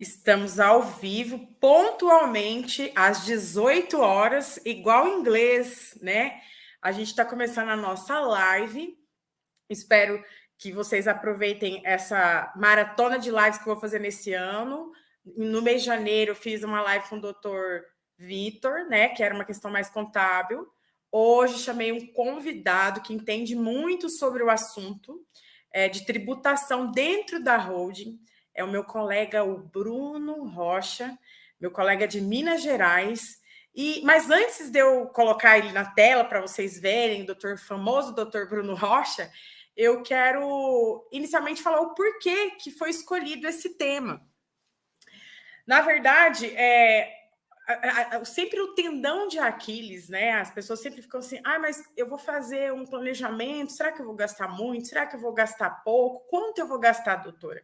Estamos ao vivo, pontualmente, às 18 horas, igual em inglês, né? A gente está começando a nossa live. Espero que vocês aproveitem essa maratona de lives que eu vou fazer nesse ano. No mês de janeiro, eu fiz uma live com o doutor Vitor, né? Que era uma questão mais contábil. Hoje, chamei um convidado que entende muito sobre o assunto de tributação dentro da holding. É o meu colega, o Bruno Rocha, meu colega de Minas Gerais. Mas antes de eu colocar ele na tela para vocês verem, o famoso doutor Bruno Rocha, eu quero inicialmente falar o porquê que foi escolhido esse tema. Na verdade, sempre o tendão de Aquiles, né? As pessoas sempre ficam assim, mas eu vou fazer um planejamento, será que eu vou gastar muito? Será que eu vou gastar pouco? Quanto eu vou gastar, doutora?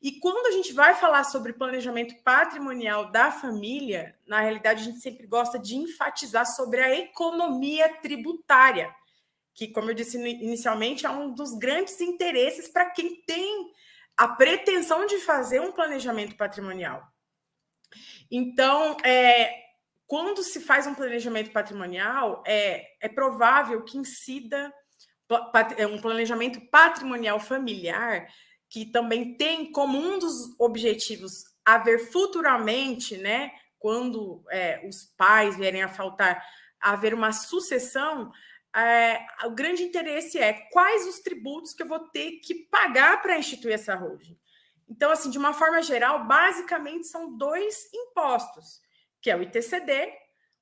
E quando a gente vai falar sobre planejamento patrimonial da família, na realidade, a gente sempre gosta de enfatizar sobre a economia tributária, que, como eu disse inicialmente, é um dos grandes interesses para quem tem a pretensão de fazer um planejamento patrimonial. Então, quando se faz um planejamento patrimonial, é provável que incida um planejamento patrimonial familiar, que também tem como um dos objetivos haver futuramente, né, quando os pais vierem a faltar, haver uma sucessão. O grande interesse é quais os tributos que eu vou ter que pagar para instituir essa holding. Então, assim, de uma forma geral, basicamente são dois impostos, que é o ITCD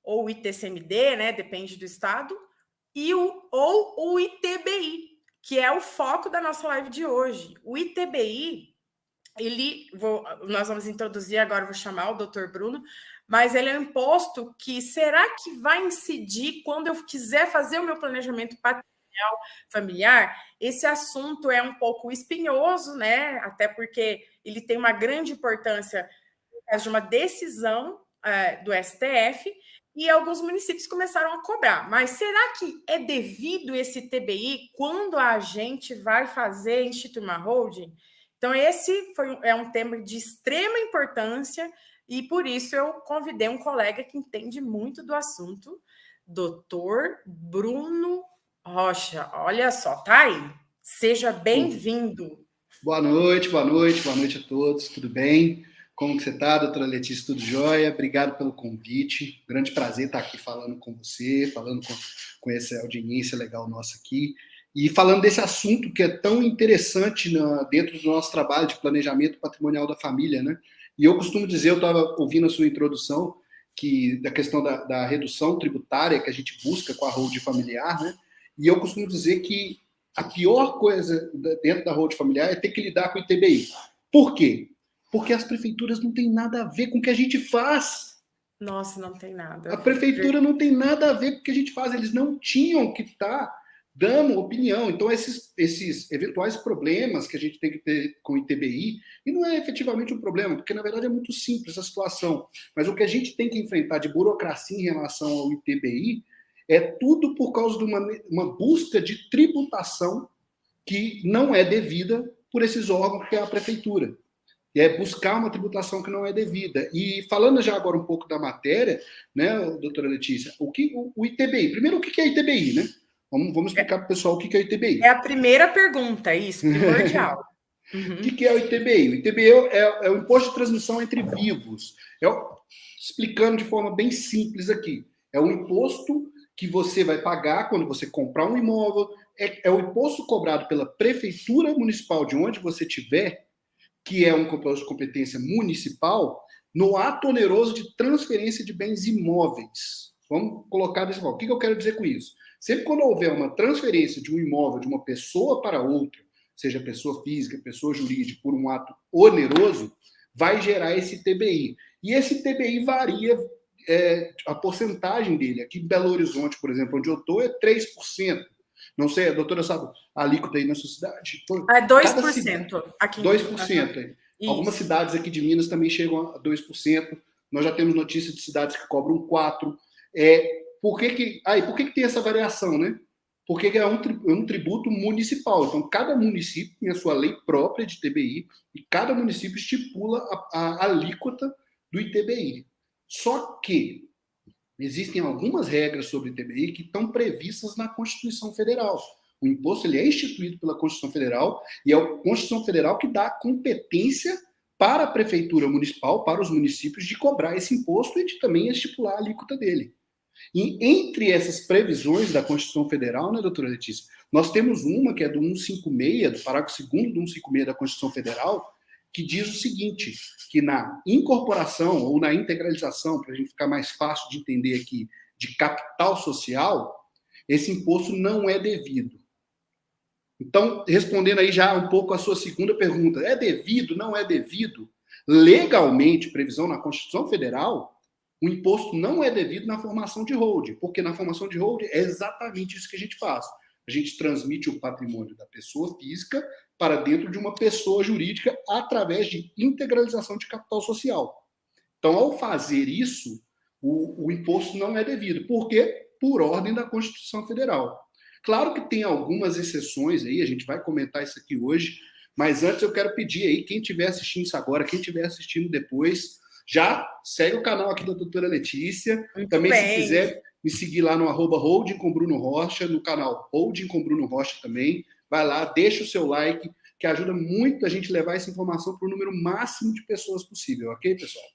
ou o ITCMD, né, depende do estado, ou o ITBI, que é o foco da nossa live de hoje. O ITBI, nós vamos introduzir agora, vou chamar o doutor Bruno, mas ele é um imposto que será que vai incidir quando eu quiser fazer o meu planejamento patrimonial familiar? Esse assunto é um pouco espinhoso, né? Até porque ele tem uma grande importância no caso de uma decisão do STF, e alguns municípios começaram a cobrar. Mas será que é devido esse TBI quando a gente vai instituir uma holding? Então, esse é um tema de extrema importância e, por isso, eu convidei um colega que entende muito do assunto, doutor Bruno Rocha. Olha só, tá aí. Seja bem-vindo. Boa noite a todos, tudo bem? Como que você está, doutora Letícia? Tudo jóia? Obrigado pelo convite. Grande prazer estar aqui falando com você, falando com essa audiência legal nossa aqui. E falando desse assunto que é tão interessante dentro do nosso trabalho de planejamento patrimonial da família, né? E eu costumo dizer, eu estava ouvindo a sua introdução, da questão da redução tributária que a gente busca com a holding familiar, né? E eu costumo dizer que a pior coisa dentro da holding familiar é ter que lidar com o ITBI. Por quê? Porque as prefeituras não têm nada a ver com o que a gente faz. Nossa, não tem nada. A prefeitura não tem nada a ver com o que a gente faz. Eles não tinham que estar dando opinião. Então, esses eventuais problemas que a gente tem que ter com o ITBI, e não é efetivamente um problema, porque, na verdade, é muito simples a situação. Mas o que a gente tem que enfrentar de burocracia em relação ao ITBI é tudo por causa de uma busca de tributação que não é devida por esses órgãos que é a prefeitura. E é buscar uma tributação que não é devida. E falando já agora um pouco da matéria, né, doutora Letícia, o ITBI, primeiro o que é ITBI, né? Vamos explicar para o pessoal o que é o ITBI. É a primeira pergunta, isso, primordial. O que é o ITBI? O ITBI é o Imposto de Transmissão entre Vivos. Explicando de forma bem simples aqui, é o imposto que você vai pagar quando você comprar um imóvel, é o imposto cobrado pela prefeitura municipal de onde você estiver, que é um imposto de competência municipal, no ato oneroso de transferência de bens imóveis. Vamos colocar desse modo. O que eu quero dizer com isso? Sempre quando houver uma transferência de um imóvel de uma pessoa para outra, seja pessoa física, pessoa jurídica, por um ato oneroso, vai gerar esse TBI. E esse TBI varia a porcentagem dele. Aqui em Belo Horizonte, por exemplo, onde eu estou, é 3%. Não sei, a doutora sabe a alíquota aí na sua cidade? É 2% aqui. 2%. Algumas cidades aqui de Minas também chegam a 2%. Nós já temos notícias de cidades que cobram 4%. Por que tem essa variação, né? porque é um tributo municipal. Então, cada município tem a sua lei própria de ITBI e cada município estipula a alíquota do ITBI. Só que existem algumas regras sobre ITBI que estão previstas na Constituição Federal. O imposto ele é instituído pela Constituição Federal e é a Constituição Federal que dá a competência para a Prefeitura Municipal, para os municípios, de cobrar esse imposto e de também estipular a alíquota dele. E entre essas previsões da Constituição Federal, né, doutora Letícia, nós temos uma que é do 156, do parágrafo 2º do 156 da Constituição Federal, que diz o seguinte, que na incorporação ou na integralização, para a gente ficar mais fácil de entender aqui, de capital social, esse imposto não é devido. Então, respondendo aí já um pouco a sua segunda pergunta, é devido, não é devido? Legalmente, previsão na Constituição Federal, o imposto não é devido na formação de holding, porque na formação de holding é exatamente isso que a gente faz. A gente transmite o patrimônio da pessoa física para dentro de uma pessoa jurídica através de integralização de capital social. Então, ao fazer isso, o imposto não é devido. Por quê? Por ordem da Constituição Federal. Claro que tem algumas exceções aí, a gente vai comentar isso aqui hoje, mas antes eu quero pedir aí, quem estiver assistindo isso agora, quem estiver assistindo depois, já segue o canal aqui da doutora Letícia. Muito também, bem. se quiser me seguir lá no @Holding com Bruno Rocha, no canal Holding com Bruno Rocha também, vai lá, deixa o seu like, que ajuda muito a gente levar essa informação para o número máximo de pessoas possível, ok, pessoal?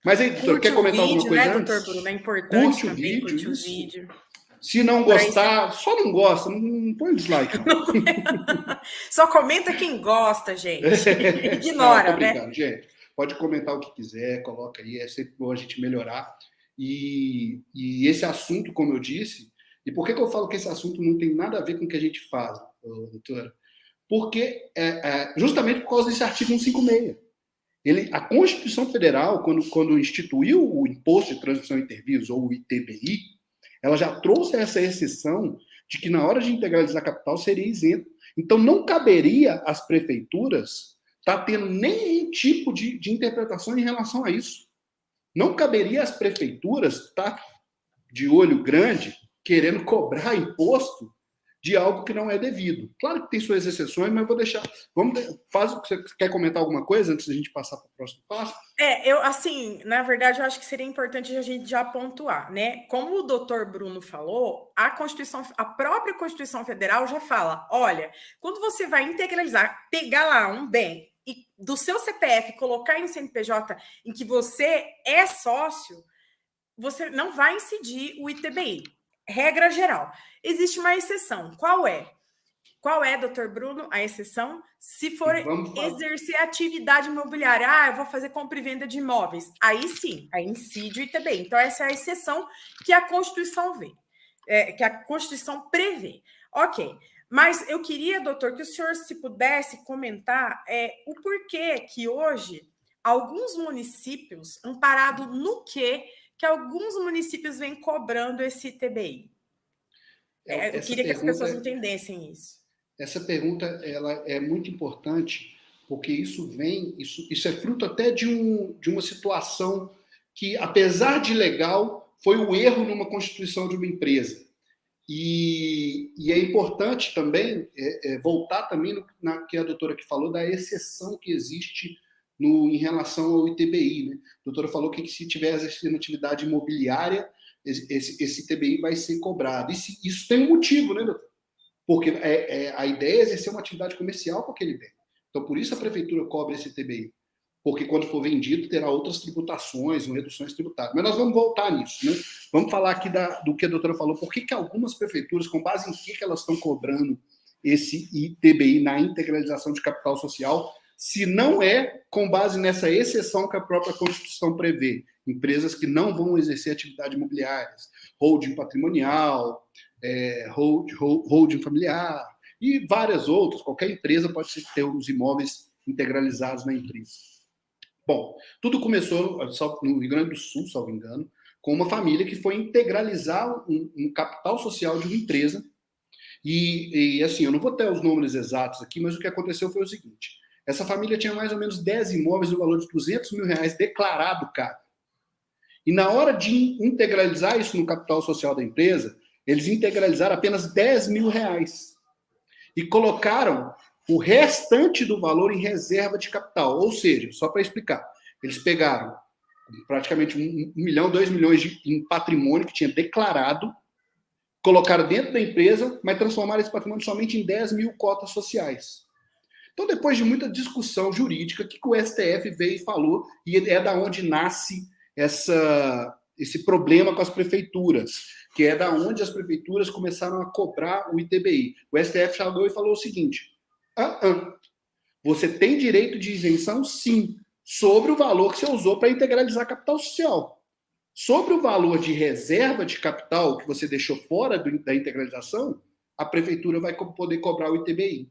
Mas aí, doutor, quer comentar alguma coisa antes? Doutor Bruno? É importante curte também, o vídeo, curte isso. o vídeo. Se não gostar, só não gosta, não põe dislike. Só comenta quem gosta, gente. Ignora, tô brincando, né? gente. Pode comentar o que quiser, coloca aí, é sempre bom a gente melhorar. E esse assunto, como eu disse, e por que eu falo que esse assunto não tem nada a ver com o que a gente faz, doutora? Porque justamente por causa desse artigo 156. A Constituição Federal, quando instituiu o Imposto de Transmissão Interviews, ou o ITBI, ela já trouxe essa exceção de que na hora de integralizar a capital seria isento. Então, não caberia às prefeituras estar tendo nenhum tipo de interpretação em relação a isso. Não caberia às prefeituras estar de olho grande, querendo cobrar imposto de algo que não é devido. Claro que tem suas exceções, mas vou deixar. Você quer comentar alguma coisa antes da gente passar para o próximo passo? Na verdade, eu acho que seria importante a gente já pontuar, né? Como o doutor Bruno falou, a própria Constituição Federal já fala: olha, quando você vai integralizar, pegar lá um bem e do seu CPF colocar em CNPJ em que você é sócio, você não vai incidir o ITBI. Regra geral. Existe uma exceção. Qual é? Qual é, doutor Bruno, a exceção? Se for exercer atividade imobiliária, eu vou fazer compra e venda de imóveis. Aí sim, aí incide o ITBI. Então, essa é a exceção que a Constituição que a Constituição prevê. Ok. Mas eu queria, doutor, que o senhor, se pudesse comentar o porquê que hoje alguns municípios, amparado no quê? Que alguns municípios vêm cobrando esse ITBI. Eu queria que as pessoas entendessem isso. Essa pergunta ela é muito importante, porque isso é fruto até de uma situação que, apesar de legal, foi o erro numa constituição de uma empresa. E é importante também voltar também na que a doutora que falou da exceção que existe em relação ao ITBI, né? A doutora falou que se tiver exercendo atividade imobiliária, esse ITBI vai ser cobrado. Isso tem um motivo, né, doutor? Porque a ideia é exercer uma atividade comercial com aquele bem. Então, por isso a prefeitura cobra esse ITBI. Porque quando for vendido, terá outras tributações, reduções tributárias. Mas nós vamos voltar nisso, né? Vamos falar aqui do que a doutora falou. Por que algumas prefeituras, com base em que elas estão cobrando esse ITBI na integralização de capital social, se não é com base nessa exceção que a própria Constituição prevê? Empresas que não vão exercer atividade imobiliárias, holding patrimonial, holding familiar e várias outras. Qualquer empresa pode ter os imóveis integralizados na empresa. Bom, tudo começou no Rio Grande do Sul, salvo engano, com uma família que foi integralizar um capital social de uma empresa. E assim, eu não vou ter os números exatos aqui, mas o que aconteceu foi o seguinte: essa família tinha mais ou menos 10 imóveis no valor de R$200 mil declarado, cara. E na hora de integralizar isso no capital social da empresa, Eles integralizaram apenas R$ 10.000 e colocaram o restante do valor em reserva de capital. Ou seja, só para explicar, eles pegaram praticamente 1 milhão, 2 milhões em patrimônio que tinha declarado, colocaram dentro da empresa, mas transformaram esse patrimônio somente em 10 mil cotas sociais. Então, depois de muita discussão jurídica, o que o STF veio e falou, e é da onde nasce esse problema com as prefeituras, que é da onde as prefeituras começaram a cobrar o ITBI. O STF chegou e falou o seguinte: você tem direito de isenção, sim, sobre o valor que você usou para integralizar capital social. Sobre o valor de reserva de capital que você deixou fora da integralização, a prefeitura vai poder cobrar o ITBI.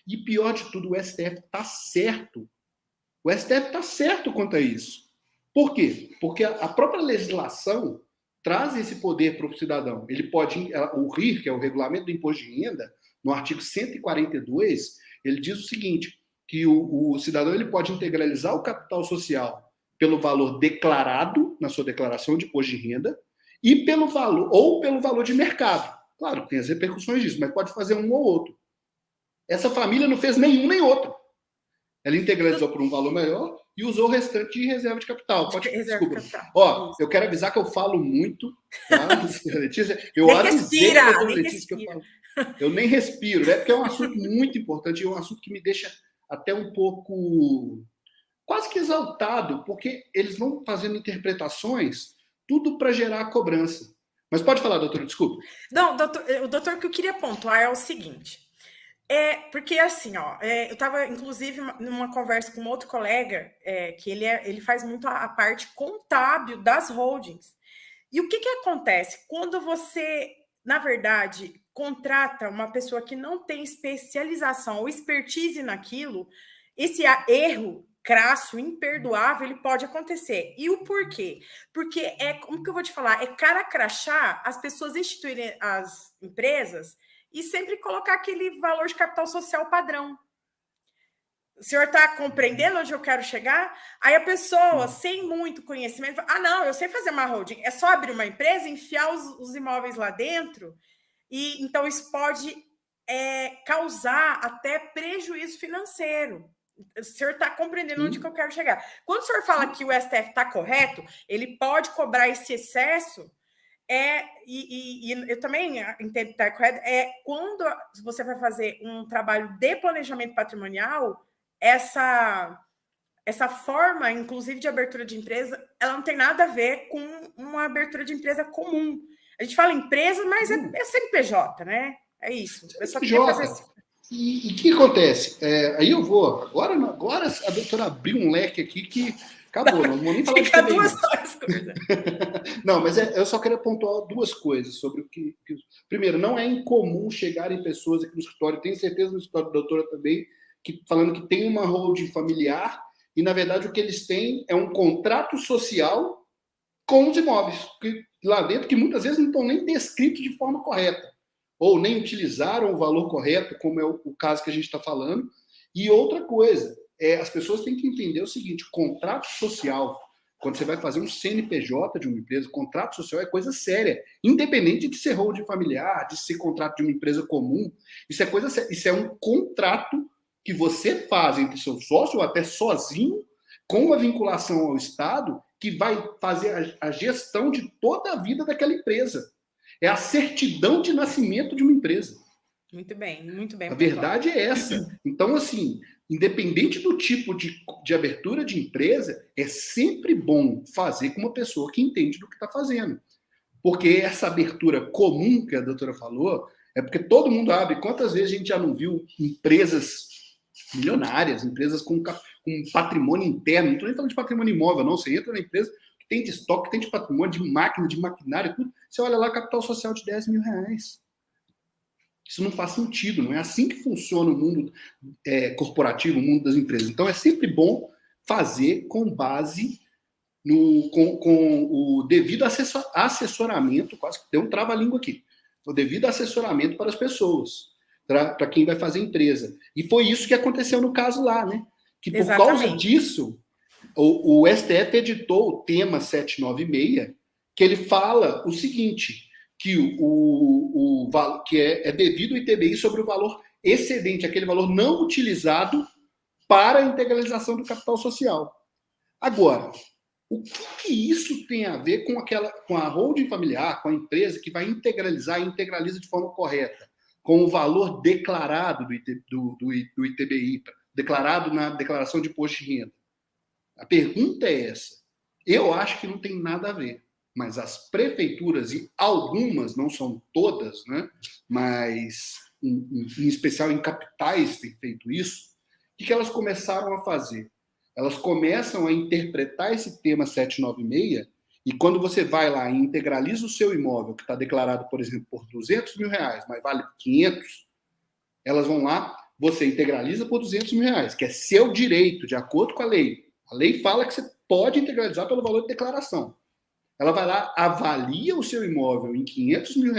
E pior de tudo, o STF está certo. O STF está certo quanto a isso. Por quê? Porque a própria legislação traz esse poder para o cidadão. Ele pode, o RIR, que é o Regulamento do Imposto de Renda, no artigo 142, ele diz o seguinte, que o cidadão ele pode integralizar o capital social pelo valor declarado na sua declaração de imposto de renda e pelo valor de mercado. Claro, tem as repercussões disso, mas pode fazer um ou outro. Essa família não fez nenhum nem outro. Ela integralizou por um valor maior e usou o restante de reserva de capital. Desculpa. Eu quero avisar que eu falo muito, tá? Letícia, eu avisei a doutora Letícia que eu falo. Eu nem respiro, né? Porque é um assunto muito importante e é um assunto que me deixa até um pouco quase que exaltado, porque eles vão fazendo interpretações, tudo para gerar cobrança. Mas pode falar, doutora, desculpa. Não, o doutor, que eu queria pontuar é o seguinte, porque assim, eu estava, inclusive, numa conversa com um outro colega, que ele faz muito a parte contábil das holdings. E o que acontece? Quando você, na verdade, contrata uma pessoa que não tem especialização ou expertise naquilo, esse erro crasso, imperdoável, ele pode acontecer. E o porquê? Porque como que eu vou te falar? É cara crachá as pessoas instituírem as empresas e sempre colocar aquele valor de capital social padrão. O senhor está compreendendo onde eu quero chegar? Aí a pessoa, sem muito conhecimento, não, eu sei fazer uma holding. É só abrir uma empresa, enfiar os imóveis lá dentro, e então isso pode causar até prejuízo financeiro. O senhor está compreendendo onde que eu quero chegar. Quando o senhor fala que o STF está correto, ele pode cobrar esse excesso, e eu também entendo que está correto, quando você vai fazer um trabalho de planejamento patrimonial, essa forma, inclusive, de abertura de empresa, ela não tem nada a ver com uma abertura de empresa comum. A gente fala empresa, mas é CNPJ, né? É isso. Eu só queria fazer assim. E o que acontece? Aí eu vou. Agora a doutora abriu um leque aqui que acabou. Não vou nem falar Fica duas horas. Não, mas eu só queria pontuar duas coisas sobre o que. Primeiro, não é incomum chegarem pessoas aqui no escritório, tenho certeza no escritório da doutora também, falando que tem uma holding familiar e, na verdade, o que eles têm é um contrato social com os imóveis, lá dentro, que muitas vezes não estão nem descritos de forma correta, ou nem utilizaram o valor correto, como é o caso que a gente está falando. E outra coisa, as pessoas têm que entender o seguinte: contrato social, quando você vai fazer um CNPJ de uma empresa, contrato social é coisa séria, independente de ser holding familiar, de ser contrato de uma empresa comum, isso é coisa séria, isso é um contrato que você faz entre seu sócio, ou até sozinho, com uma vinculação ao Estado, que vai fazer a gestão de toda a vida daquela empresa. É a certidão de nascimento de uma empresa. Muito bem, muito bem. A verdade é essa. Então, assim, independente do tipo de abertura de empresa, é sempre bom fazer com uma pessoa que entende do que está fazendo. Porque essa abertura comum que a doutora falou, é porque todo mundo abre. Quantas vezes a gente já não viu empresas milionárias, empresas com patrimônio interno, não estou nem falando de patrimônio imóvel, não. Você entra na empresa que tem de estoque, tem de patrimônio, de máquina, de maquinário, tudo. Você olha lá, capital social de R$10 mil. Isso não faz sentido, não é assim que funciona o mundo corporativo, o mundo das empresas. Então, é sempre bom fazer com base com o devido assessoramento, quase que tem um trava-língua aqui, o devido assessoramento para as pessoas, para quem vai fazer empresa. E foi isso que aconteceu no caso lá, né? Que por causa disso, o STF editou o tema 796, que ele fala o seguinte, que que é devido ao ITBI sobre o valor excedente, aquele valor não utilizado para a integralização do capital social. Agora, o que isso tem a ver com a holding familiar, com a empresa que vai integralizar e integraliza de forma correta, com o valor declarado do ITBI, declarado na declaração de imposto de renda? A pergunta é essa. Eu acho que não tem nada a ver, mas as prefeituras, e algumas, não são todas, né, mas em especial em capitais têm feito isso, o que elas começaram a fazer? Elas começam a interpretar esse tema 796 e quando você vai lá e integraliza o seu imóvel, que está declarado, por exemplo, por R$200 mil, mas vale 500, elas vão lá, você integraliza por R$200 mil, que é seu direito, de acordo com a lei. A lei fala que você pode integralizar pelo valor de declaração. Ela vai lá, avalia o seu imóvel em R$500 mil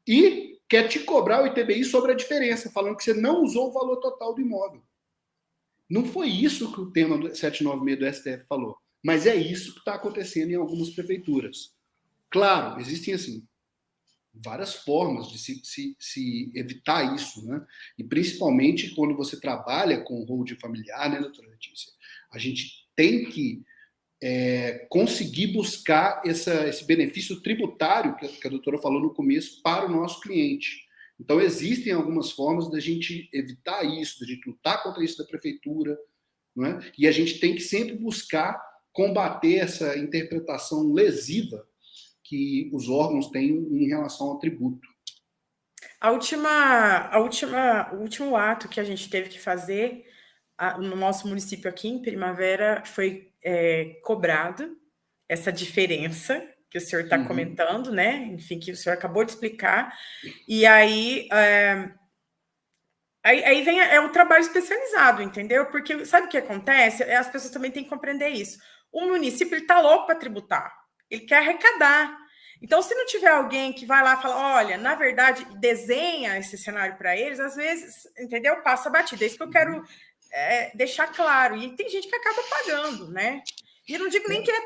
e quer te cobrar o ITBI sobre a diferença, falando que você não usou o valor total do imóvel. Não foi isso que o tema do 796 do STF falou, mas é isso que está acontecendo em algumas prefeituras. Claro, existem assim várias formas de se evitar isso, né? E principalmente quando você trabalha com holding familiar, né, doutora Letícia? A gente tem que conseguir buscar esse benefício tributário que a doutora falou no começo para o nosso cliente. Então, existem algumas formas da gente evitar isso, da gente lutar contra isso da prefeitura, não é? E a gente tem que sempre buscar combater essa interpretação lesiva que os órgãos têm em relação ao tributo. O último ato que a gente teve que fazer no nosso município aqui em Primavera foi cobrado essa diferença que o senhor está comentando, né? Enfim, que o senhor acabou de explicar. E aí vem o trabalho especializado, entendeu? Porque sabe o que acontece? As pessoas também têm que compreender isso. O município está louco para tributar, ele quer arrecadar. Então, se não tiver alguém que vai lá e fala, olha, na verdade, desenha esse cenário para eles, às vezes, entendeu? Passa a batida. É isso que eu quero deixar claro. E tem gente que acaba pagando, né? E eu não digo nem que é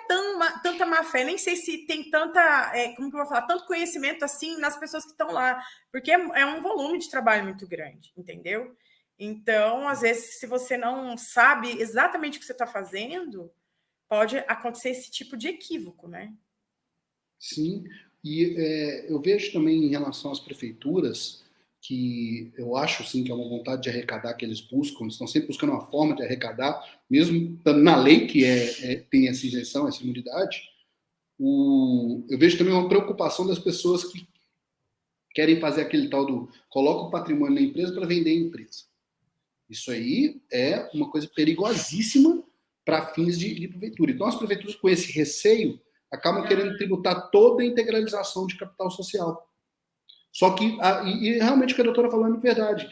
tanta má fé, nem sei se tem tanta, como que eu vou falar, tanto conhecimento assim nas pessoas que estão lá, porque é um volume de trabalho muito grande, entendeu? Então, às vezes, se você não sabe exatamente o que você está fazendo, pode acontecer esse tipo de equívoco, né? Sim, e eu vejo também em relação às prefeituras que eu acho sim que é uma vontade de arrecadar que eles buscam, eles estão sempre buscando uma forma de arrecadar, mesmo na lei que tem essa isenção, essa imunidade. Eu vejo também uma preocupação das pessoas que querem fazer aquele tal do coloca o patrimônio na empresa para vender a empresa. Isso aí é uma coisa perigosíssima para fins de prefeitura. Então as prefeituras com esse receio acabam querendo tributar toda a integralização de capital social. Só que, e realmente o que a doutora falou é verdade,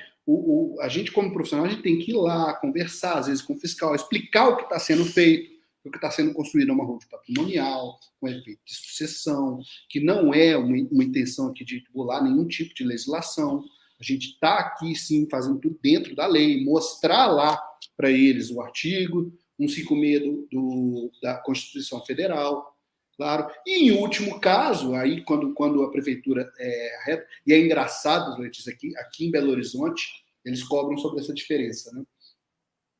a gente como profissional, a gente tem que ir lá, conversar, às vezes com o fiscal, explicar o que está sendo feito, o que está sendo construído é uma holding patrimonial, com efeito de sucessão, que não é uma intenção aqui de burlar nenhum tipo de legislação. A gente está aqui, sim, fazendo tudo dentro da lei, mostrar lá para eles o artigo 156 da Constituição Federal, claro. E em último caso, aí quando a prefeitura e é engraçado, Letícia, aqui em Belo Horizonte, eles cobram sobre essa diferença, né?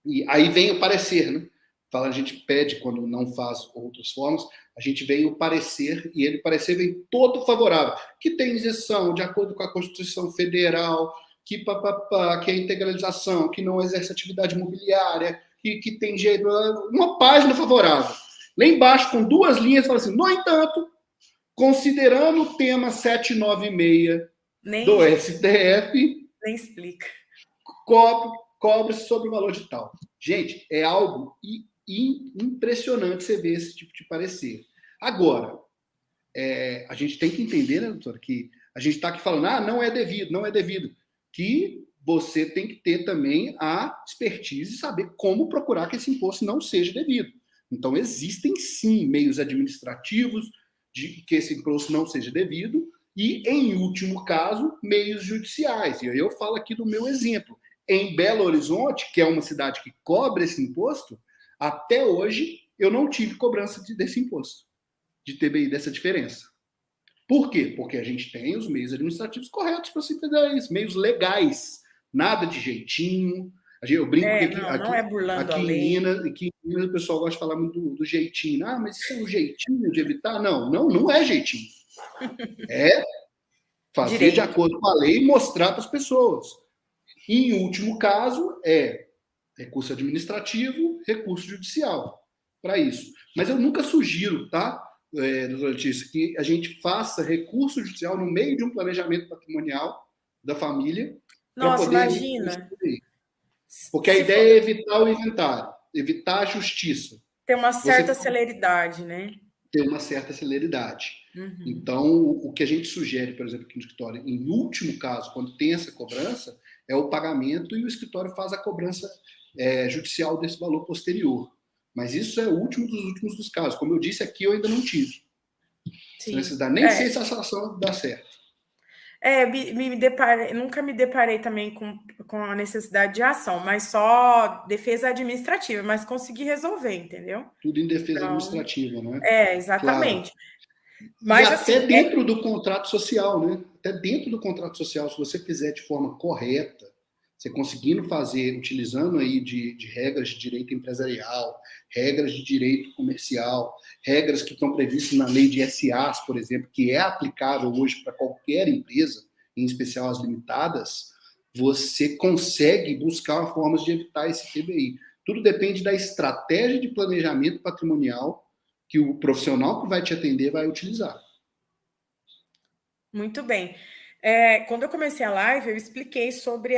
E aí vem o parecer, né? Fala, a gente pede quando não faz outras formas, a gente vem o parecer, e o parecer vem todo favorável, que tem isenção de acordo com a Constituição Federal, que é integralização, que não exerce atividade imobiliária, que tem jeito, uma página favorável. Lá embaixo, com 2 linhas, fala assim, no entanto, considerando o tema 796 do STF, nem explica. Cobre-se sobre o valor de tal. Gente, é algo impressionante você ver esse tipo de parecer. Agora, a gente tem que entender, né, doutora, que a gente está aqui falando, não é devido, que você tem que ter também a expertise e saber como procurar que esse imposto não seja devido. Então, existem, sim, meios administrativos de que esse imposto não seja devido e, em último caso, meios judiciais. E aí eu falo aqui do meu exemplo. Em Belo Horizonte, que é uma cidade que cobra esse imposto, até hoje eu não tive cobrança desse imposto, de TBI, dessa diferença. Por quê? Porque a gente tem os meios administrativos corretos para se entender isso, meios legais, nada de jeitinho. Eu brinco que Não é burlando a aqui lei. Em Minas o pessoal gosta de falar muito do jeitinho. Ah, mas isso é um jeitinho de evitar? Não é jeitinho. É fazer Direito. de acordo com a lei e mostrar para as pessoas. E, em último caso, recurso administrativo, recurso judicial para isso. Mas eu nunca sugiro, tá, doutora Letícia, que a gente faça recurso judicial no meio de um planejamento patrimonial da família para Nossa, poder imagina. porque a ideia é evitar o inventário, evitar a justiça. Ter uma certa celeridade, né? Ter uma certa celeridade. Uhum. Então, o que a gente sugere, por exemplo, aqui no escritório, em último caso, quando tem essa cobrança, é o pagamento e o escritório faz a cobrança judicial desse valor posterior. Mas isso é o último dos últimos dos casos. Como eu disse aqui, eu ainda não tive. Sim. Nem sei se essa ação dá certo. Nunca me deparei também com a necessidade de ação, mas só defesa administrativa, mas consegui resolver, entendeu? Tudo em defesa administrativa, né? Exatamente. Claro. Mas, e assim, até dentro do contrato social, né? Até dentro do contrato social, se você fizer de forma correta, você conseguindo fazer, utilizando aí de regras de direito empresarial, regras de direito comercial, regras que estão previstas na lei de SAs, por exemplo, que é aplicável hoje para qualquer empresa, em especial as limitadas, você consegue buscar formas de evitar esse TBI. Tudo depende da estratégia de planejamento patrimonial que o profissional que vai te atender vai utilizar. Muito bem. Quando eu comecei a live, eu expliquei sobre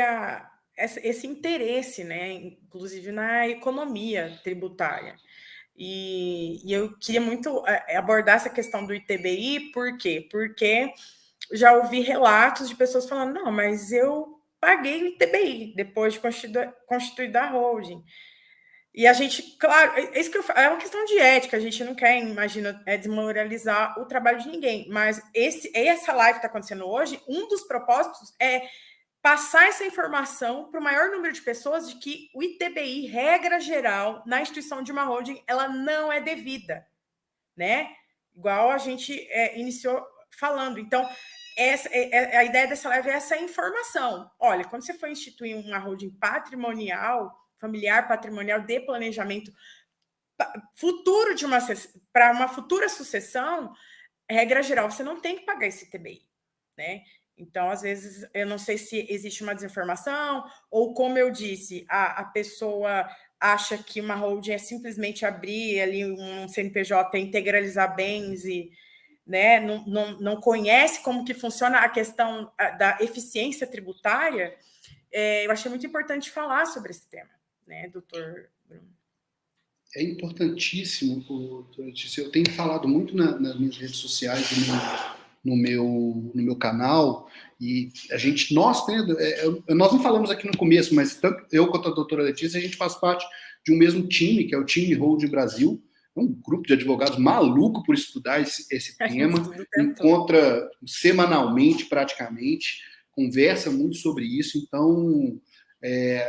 esse interesse, né, inclusive na economia tributária. E eu queria muito abordar essa questão do ITBI, por quê? Porque já ouvi relatos de pessoas falando, não, mas eu paguei o ITBI depois de constituída a holding. E a gente, claro, isso que é uma questão de ética, a gente não quer, imagina, desmoralizar o trabalho de ninguém, mas essa live que está acontecendo hoje, um dos propósitos é passar essa informação para o maior número de pessoas de que o ITBI, regra geral, na instituição de uma holding, ela não é devida, né? Igual a gente iniciou falando. Então, a ideia dessa live é essa informação. Olha, quando você for instituir uma holding patrimonial, familiar, patrimonial, de planejamento futuro para uma futura sucessão, regra geral, você não tem que pagar esse ITBI, né? Então, às vezes, eu não sei se existe uma desinformação, ou como eu disse, a pessoa acha que uma holding é simplesmente abrir ali um CNPJ, integralizar bens e, né, não conhece como que funciona a questão da eficiência tributária. Eu achei muito importante falar sobre esse tema, né, doutor Bruno? É importantíssimo, eu tenho falado muito nas minhas redes sociais, no meu canal, e nós não falamos aqui no começo, mas tanto eu quanto a doutora Letícia, a gente faz parte de um mesmo time, que é o time Holding Brasil, um grupo de advogados maluco por estudar esse tema, encontra semanalmente, praticamente, conversa muito sobre isso, então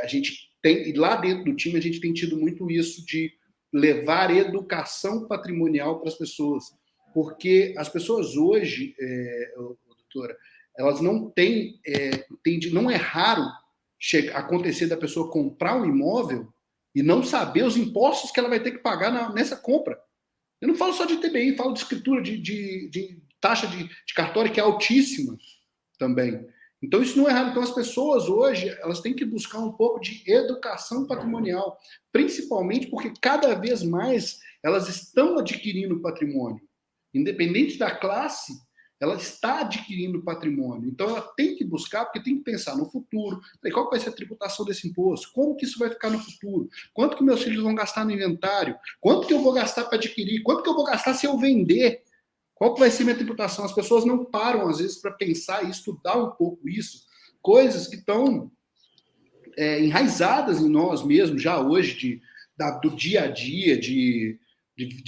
a gente tem, e lá dentro do time a gente tem tido muito isso de levar educação patrimonial para as pessoas, porque as pessoas hoje, doutora, elas não têm, não é raro acontecer da pessoa comprar um imóvel e não saber os impostos que ela vai ter que pagar nessa compra. Eu não falo só de TBI, falo de escritura, de taxa de cartório, que é altíssima também. Então, isso não é errado. Então, as pessoas hoje, elas têm que buscar um pouco de educação patrimonial, principalmente porque cada vez mais elas estão adquirindo patrimônio. Independente da classe, ela está adquirindo patrimônio. Então, ela tem que buscar, porque tem que pensar no futuro. Qual vai ser a tributação desse imposto? Como que isso vai ficar no futuro? Quanto que meus filhos vão gastar no inventário? Quanto que eu vou gastar para adquirir? Quanto que eu vou gastar se eu vender? Qual que vai ser minha tributação? As pessoas não param, às vezes, para pensar e estudar um pouco isso. Coisas que estão enraizadas em nós mesmos, já hoje, do dia a dia, de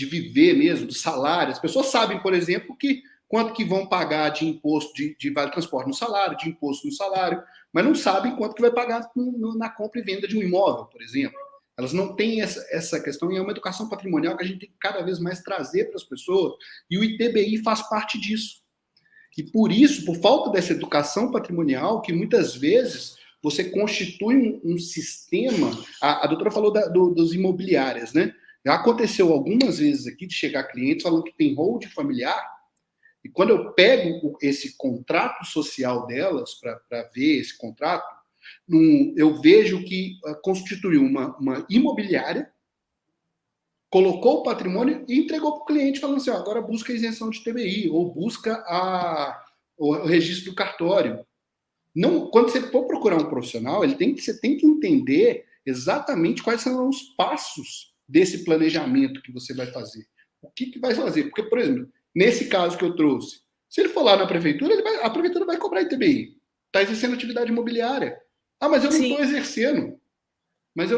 viver mesmo, do salário. As pessoas sabem, por exemplo, quanto que vão pagar de imposto de vale transporte no salário, de imposto no salário, mas não sabem quanto que vai pagar na compra e venda de um imóvel, por exemplo. Elas não têm essa questão, e é uma educação patrimonial que a gente tem que cada vez mais trazer para as pessoas, e o ITBI faz parte disso. E por isso, por falta dessa educação patrimonial, que muitas vezes você constitui um sistema. A doutora falou dos imobiliárias, né? Já aconteceu algumas vezes aqui de chegar clientes falando que tem hold familiar, e quando eu pego esse contrato social delas para ver esse contrato, eu vejo que constituiu uma imobiliária, colocou o patrimônio e entregou para o cliente, falando assim: ó, agora busca a isenção de TBI, ou busca o registro do cartório. Não, quando você for procurar um profissional, você tem que entender exatamente quais são os passos desse planejamento que você vai fazer. O que vai fazer? Porque, por exemplo, nesse caso que eu trouxe, se ele for lá na prefeitura, a prefeitura vai cobrar ITBI. Está exercendo atividade imobiliária. Ah, mas eu não estou exercendo. Mas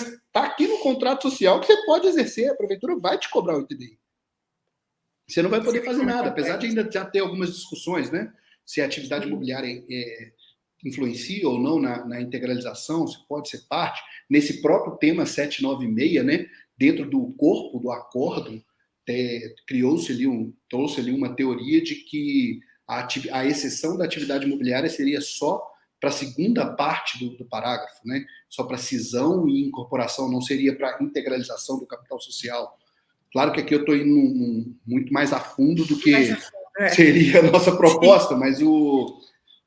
está aqui no contrato social que você pode exercer, a prefeitura vai te cobrar o ITBI. Você não vai poder fazer nada, apesar de ainda já ter algumas discussões, né? Se a atividade imobiliária influencia ou não na integralização, se pode ser parte. Nesse próprio tema 796, né? Dentro do corpo do acordo, trouxe ali uma teoria de que a exceção da atividade imobiliária seria só para a segunda parte do parágrafo, né? Só para cisão e incorporação, não seria para integralização do capital social. Claro que aqui eu estou indo muito mais a fundo do que seria a nossa proposta, mas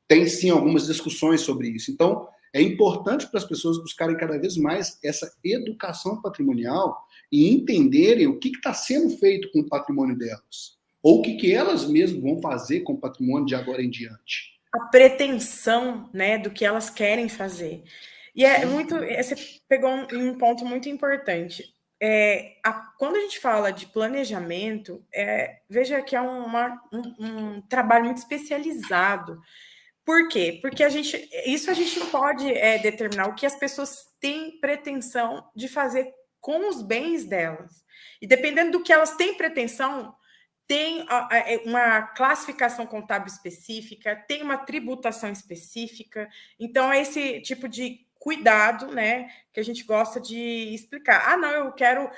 tem sim algumas discussões sobre isso. Então, é importante para as pessoas buscarem cada vez mais essa educação patrimonial e entenderem o que está sendo feito com o patrimônio delas, ou o que elas mesmas vão fazer com o patrimônio de agora em diante. A pretensão, né, do que elas querem fazer. E você pegou um ponto muito importante. Quando a gente fala de planejamento, veja que é um trabalho muito especializado. Por quê? Porque a gente não pode determinar o que as pessoas têm pretensão de fazer com os bens delas. E dependendo do que elas têm pretensão, tem uma classificação contábil específica, tem uma tributação específica. Então, é esse tipo de cuidado, né, que a gente gosta de explicar. Ah, não, eu quero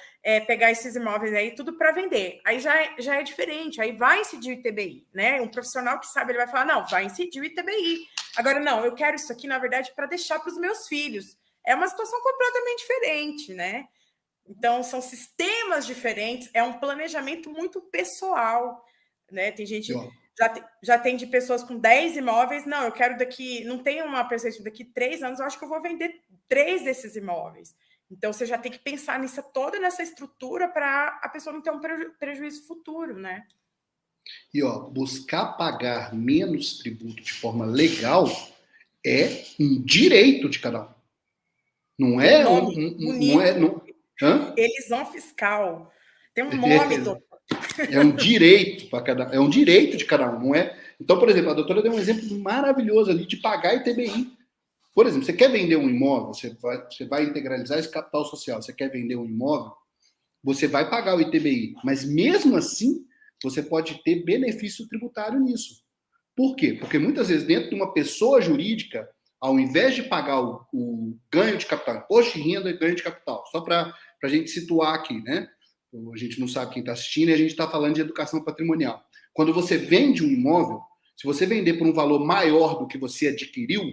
pegar esses imóveis aí tudo para vender. Aí já é diferente, aí vai incidir o ITBI, né? Um profissional que sabe, ele vai falar, não, vai incidir o ITBI. Agora, não, eu quero isso aqui, na verdade, para deixar para os meus filhos. É uma situação completamente diferente, né? Então, são sistemas diferentes, é um planejamento muito pessoal, né? Tem gente, já tem de pessoas com 10 imóveis, não, eu quero não tem uma perspectiva, daqui 3 anos, eu acho que eu vou vender 3 desses imóveis. Então, você já tem que pensar toda nessa estrutura para a pessoa não ter um prejuízo futuro, né? E, buscar pagar menos tributo de forma legal é um direito de cada um. Não é Elisão fiscal. Tem um nome, doutor. É um direito para é um direito de cada um, não é? Então, por exemplo, a doutora deu um exemplo maravilhoso ali de pagar ITBI. Por exemplo, você quer vender um imóvel, você vai integralizar esse capital social, você quer vender um imóvel, você vai pagar o ITBI, mas mesmo assim, você pode ter benefício tributário nisso. Por quê? Porque muitas vezes, dentro de uma pessoa jurídica, ao invés de pagar o ganho de capital, imposto de renda e ganho de capital, só para a gente situar aqui, né? A gente não sabe quem está assistindo e a gente está falando de educação patrimonial. Quando você vende um imóvel, se você vender por um valor maior do que você adquiriu,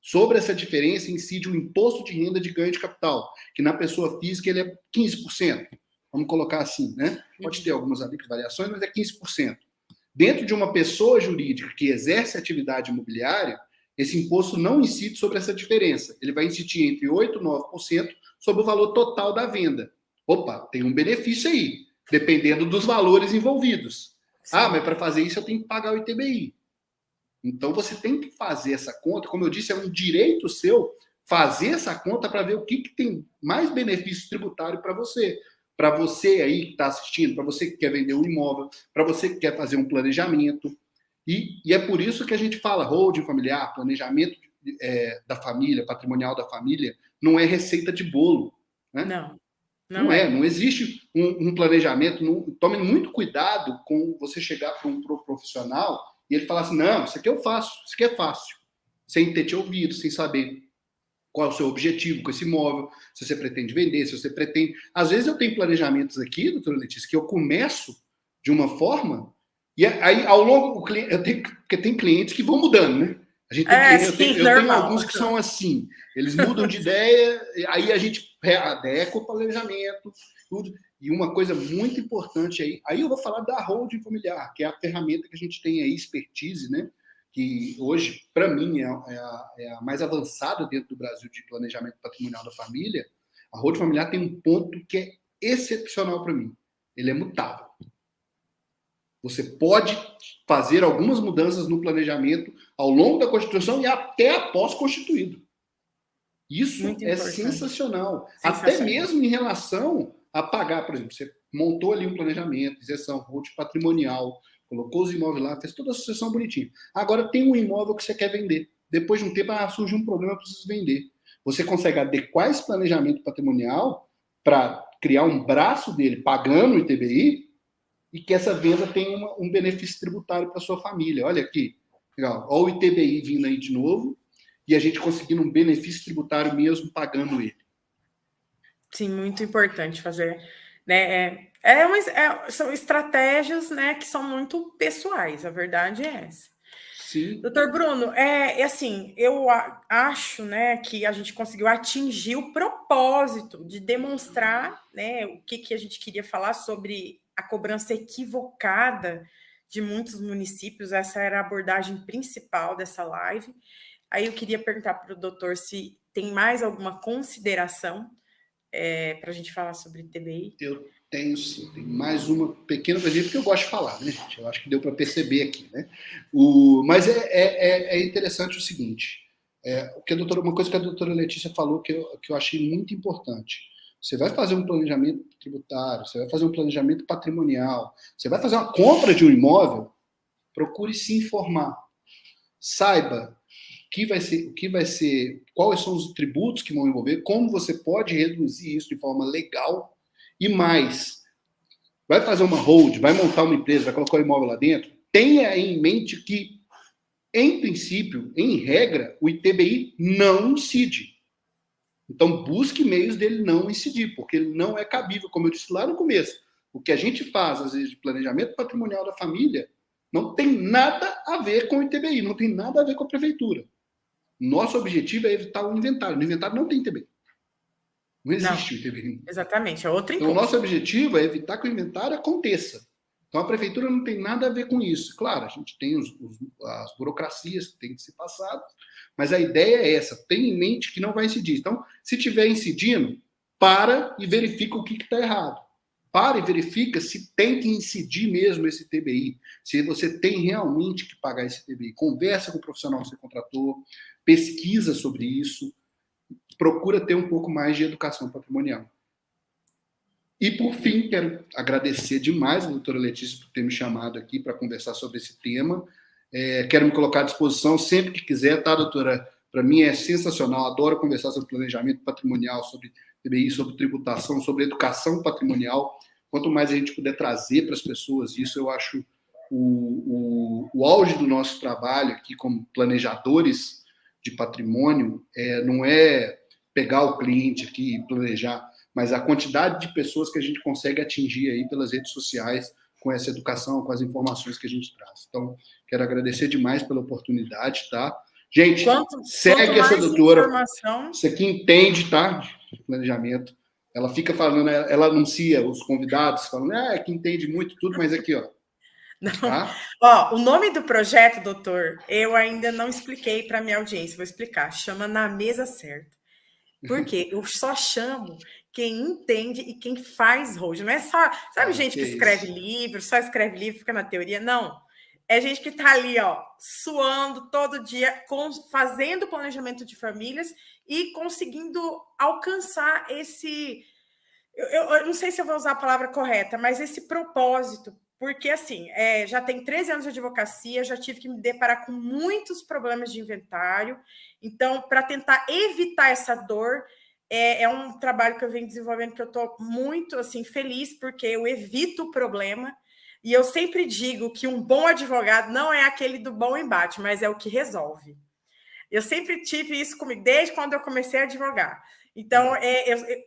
sobre essa diferença incide o imposto de renda de ganho de capital, que na pessoa física ele é 15%. Vamos colocar assim, né? Pode ter algumas variações, mas é 15%. Dentro de uma pessoa jurídica que exerce atividade imobiliária, esse imposto não incide sobre essa diferença. Ele vai incidir entre 8% e 9% sobre o valor total da venda. Opa, tem um benefício aí, dependendo dos valores envolvidos. Sim. Ah, mas para fazer isso eu tenho que pagar o ITBI. Então você tem que fazer essa conta. Como eu disse, é um direito seu fazer essa conta para ver o que tem mais benefício tributário para você. Para você aí que está assistindo, para você que quer vender um imóvel, para você que quer fazer um planejamento. E é por isso que a gente fala holding familiar, planejamento da família, patrimonial da família, não é receita de bolo. Né? Não é. Não existe um planejamento. Tome muito cuidado com você chegar para um profissional e ele falar assim, não, isso aqui eu faço, isso aqui é fácil. Sem ter te ouvido, sem saber qual é o seu objetivo com esse imóvel, se você pretende vender, se você pretende... Às vezes eu tenho planejamentos aqui, doutora Letícia, que eu começo de uma forma E aí, ao longo, porque tem clientes que vão mudando, né? A gente tem clientes, eu tenho alguns que são assim, eles mudam de ideia, aí a gente readequa o planejamento, tudo. E uma coisa muito importante aí eu vou falar da holding familiar, que é a ferramenta que a gente tem aí, expertise, né? Que hoje, para mim, é a mais avançada dentro do Brasil de planejamento patrimonial da família. A holding familiar tem um ponto que é excepcional para mim. Ele é mutável. Você pode fazer algumas mudanças no planejamento ao longo da Constituição e até após constituído. Isso é sensacional. Até mesmo em relação a pagar, por exemplo, você montou ali um planejamento, isenção, holding patrimonial, colocou os imóveis lá, fez toda a sucessão bonitinha. Agora tem um imóvel que você quer vender. Depois de um tempo, surge um problema, precisa vender. Você consegue adequar esse planejamento patrimonial para criar um braço dele pagando o ITBI e que essa venda tenha um benefício tributário para sua família. Olha aqui, legal. Olha o ITBI vindo aí de novo e a gente conseguindo um benefício tributário mesmo pagando ele. Sim, muito importante fazer, né? São estratégias, né, que são muito pessoais, a verdade é essa. Sim. Doutor Bruno, assim, eu acho, né, que a gente conseguiu atingir o propósito de demonstrar, né, o que a gente queria falar sobre a cobrança equivocada de muitos municípios. Essa era a abordagem principal dessa live. Aí eu queria perguntar para o doutor se tem mais alguma consideração para a gente falar sobre TBI. Eu tenho sim, tem mais uma pequena coisa, porque eu gosto de falar, né, gente? Eu acho que deu para perceber aqui, né? Mas é interessante o seguinte, uma coisa que a doutora Letícia falou que eu achei muito importante. Você vai fazer um planejamento tributário, você vai fazer um planejamento patrimonial, você vai fazer uma compra de um imóvel, procure se informar. Saiba o que vai ser, quais são os tributos que vão envolver, como você pode reduzir isso de forma legal e mais. Vai fazer uma hold, vai montar uma empresa, vai colocar o imóvel lá dentro, tenha em mente que, em princípio, em regra, o ITBI não incide. Então, busque meios dele não incidir, porque ele não é cabível, como eu disse lá no começo. O que a gente faz, às vezes, de planejamento patrimonial da família, não tem nada a ver com o ITBI, não tem nada a ver com a prefeitura. Nosso objetivo é evitar o inventário. No inventário não tem ITBI. Não existe o ITBI. Exatamente, é outro imposto. Então, o nosso objetivo é evitar que o inventário aconteça. Então, a prefeitura não tem nada a ver com isso. Claro, a gente tem as burocracias que têm que ser passadas, mas a ideia é essa. Tenha em mente que não vai incidir. Então, se estiver incidindo, para e verifica o que está errado. Para e verifica se tem que incidir mesmo esse TBI, se você tem realmente que pagar esse TBI. Conversa com o profissional que você contratou, pesquisa sobre isso, procura ter um pouco mais de educação patrimonial. E, por fim, quero agradecer demais a doutora Letícia por ter me chamado aqui para conversar sobre esse tema. Quero me colocar à disposição sempre que quiser, tá, doutora? Para mim é sensacional, adoro conversar sobre planejamento patrimonial, sobre TBI, sobre tributação, sobre educação patrimonial. Quanto mais a gente puder trazer para as pessoas isso, eu acho o auge do nosso trabalho aqui como planejadores de patrimônio não é pegar o cliente aqui e planejar, mas a quantidade de pessoas que a gente consegue atingir aí pelas redes sociais com essa educação, com as informações que a gente traz. Então, quero agradecer demais pela oportunidade, tá? Gente, segue essa doutora. Isso aqui entende, tá? De planejamento. Ela fica falando, ela anuncia os convidados, falando, que entende muito tudo, mas aqui, ó. Não. Tá? O nome do projeto, doutor, eu ainda não expliquei para a minha audiência, vou explicar. Chama Na Mesa Certa. Por quê? Eu só chamo quem entende e quem faz hoje. Não é só, sabe, gente que escreve livro, só escreve livro, fica na teoria. Não. É gente que está ali, ó, suando todo dia, fazendo planejamento de famílias e conseguindo alcançar esse... Eu não sei se eu vou usar a palavra correta, mas esse propósito. Porque, assim, já tem 13 anos de advocacia, já tive que me deparar com muitos problemas de inventário. Então, para tentar evitar essa dor, é um trabalho que eu venho desenvolvendo que eu estou muito, assim, feliz, porque eu evito o problema. E eu sempre digo que um bom advogado não é aquele do bom embate, mas é o que resolve. Eu sempre tive isso comigo, desde quando eu comecei a advogar. Então,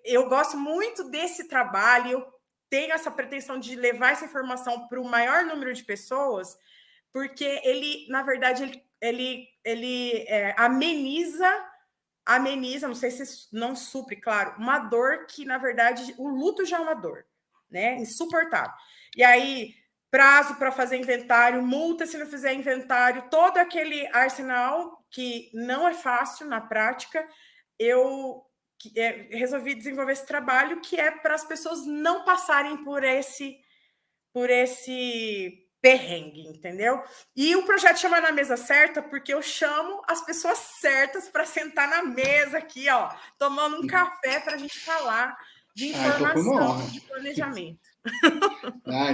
eu gosto muito desse trabalho, eu tenho essa pretensão de levar essa informação para o maior número de pessoas, porque ele, na verdade, ele ameniza, não sei se não supre, claro, uma dor que, na verdade, o luto já é uma dor, né? Insuportável. E aí, prazo para fazer inventário, multa se não fizer inventário, todo aquele arsenal que não é fácil na prática, eu resolvi desenvolver esse trabalho que é para as pessoas não passarem por esse perrengue, entendeu? E o projeto chama Na Mesa Certa porque eu chamo as pessoas certas para sentar na mesa aqui, ó, tomando um café para a gente falar de informação, de planejamento.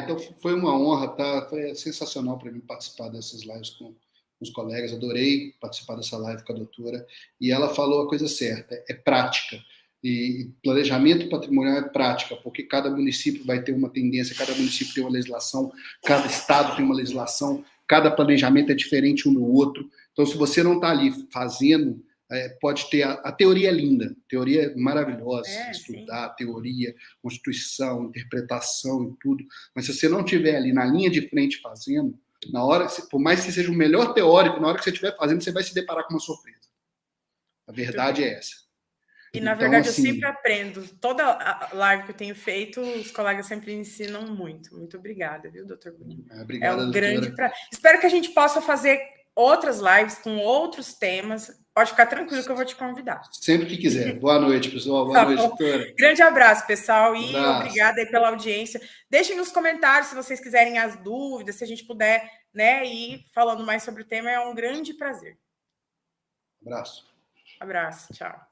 Então foi uma honra, tá? Foi sensacional para mim participar dessas lives com os colegas, adorei participar dessa live com a doutora, e ela falou a coisa certa, é prática. E planejamento patrimonial é prática, porque cada município vai ter uma tendência, cada município tem uma legislação, cada estado tem uma legislação, cada planejamento é diferente um do outro. Então, se você não está ali fazendo, pode ter... A teoria é linda, a teoria é maravilhosa, estudar, teoria, constituição, interpretação e tudo, mas se você não estiver ali na linha de frente fazendo, na hora, por mais que você seja o melhor teórico, na hora que você estiver fazendo, você vai se deparar com uma surpresa. A verdade é essa. E, na verdade, assim, eu sempre aprendo. Toda a live que eu tenho feito, os colegas sempre ensinam muito. Muito obrigada, viu, doutor Bruno? Obrigado, doutora. Grande Espero que a gente possa fazer outras lives com outros temas. Pode ficar tranquilo que eu vou te convidar. Sempre que quiser. Boa noite, pessoal. Boa noite, doutora. Grande abraço, pessoal. E obrigada aí pela audiência. Deixem nos comentários se vocês quiserem as dúvidas, se a gente puder, né, ir falando mais sobre o tema. É um grande prazer. Abraço. Abraço. Tchau.